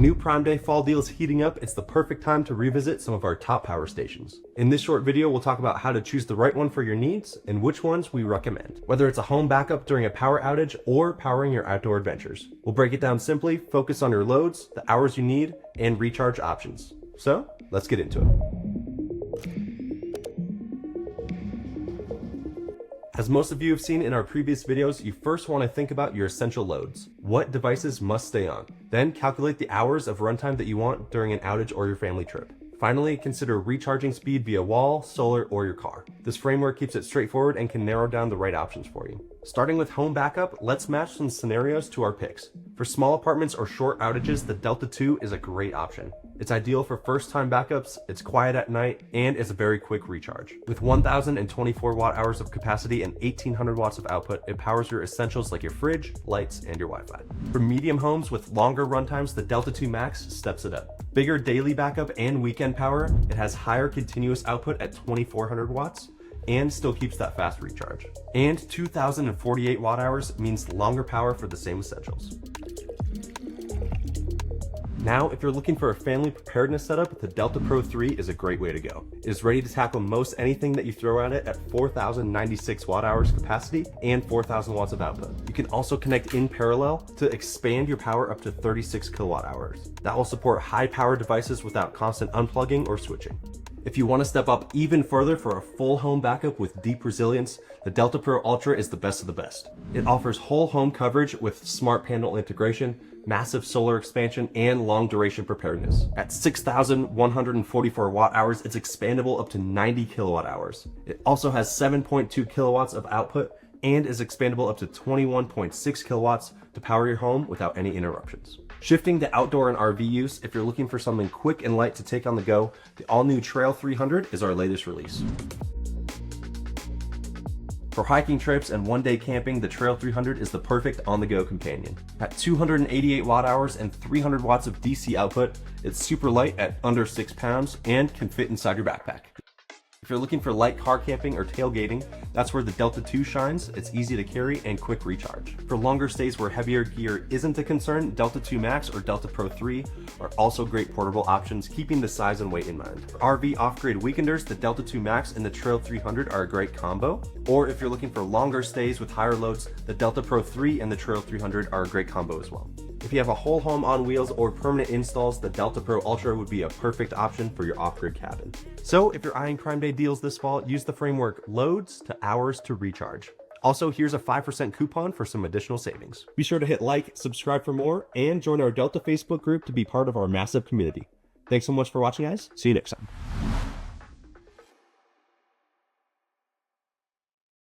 new Prime Day fall deals heating up, it's the perfect time to revisit some of our top power stations. In this short video, we'll talk about how to choose the right one for your needs and which ones we recommend, whether it's a home backup during a power outage or powering your outdoor adventures. We'll break it down simply, focus on your loads, the hours you need, and recharge options. So let's get into it. As most of you have seen in our previous videos, you first want to think about your essential loads. What devices must stay on? Then calculate the hours of runtime that you want during an outage or your family trip. Finally, consider recharging speed via wall, solar, or your car. This framework keeps it straightforward and can narrow down the right options for you. Starting with home backup, let's match some scenarios to our picks. For small apartments or short outages, the Delta 2 is a great option. It's ideal for first-time backups, it's quiet at night, and is a very quick recharge. With 1,024 watt-hours of capacity and 1,800 watts of output, it powers your essentials like your fridge, lights, and your Wi-Fi. For medium homes with longer runtimes, the Delta 2 Max steps it up. Bigger daily backup and weekend power, it has higher continuous output at 2,400 watts, and still keeps that fast recharge. And 2,048 watt-hours means longer power for the same essentials. Now, if you're looking for a family preparedness setup, the Delta Pro 3 is a great way to go. It is ready to tackle most anything that you throw at it at 4,096 watt-hours capacity and 4,000 watts of output. You can also connect in parallel to expand your power up to 36 kilowatt-hours. That will support high-power devices without constant unplugging or switching. If you want to step up even further for a full home backup with deep resilience, the Delta Pro Ultra is the best of the best. It offers whole home coverage with smart panel integration, massive solar expansion, and long duration preparedness. At 6,144 watt-hours, it's expandable up to 90 kilowatt-hours. It also has 7.2 kilowatts of output and is expandable up to 21.6 kilowatts to power your home without any interruptions. Shifting to outdoor and RV use, if you're looking for something quick and light to take on the go, the all-new Trail 300 is our latest release. For hiking trips and one-day camping, the Trail 300 is the perfect on-the-go companion. At 288 watt-hours and 300 watts of DC output, it's super light at under 6 pounds and can fit inside your backpack. If you're looking for light car camping or tailgating, that's where the Delta 2 shines. It's easy to carry and quick recharge. For longer stays where heavier gear isn't a concern, Delta 2 Max or Delta Pro 3 are also great portable options, keeping the size and weight in mind. For RV off-grid weekenders, the Delta 2 Max and the Trail 300 are a great combo. Or if you're looking for longer stays with higher loads, the Delta Pro 3 and the Trail 300 are a great combo as well. If you have a whole home on wheels or permanent installs, the Delta Pro Ultra would be a perfect option for your off-grid cabin. So if you're eyeing Prime Day deals this fall, use the framework loads to hours to recharge. Also, here's a 5% coupon for some additional savings. Be sure to hit like, subscribe for more, and join our Delta Facebook group to be part of our massive community. Thanks so much for watching, guys. See you next time.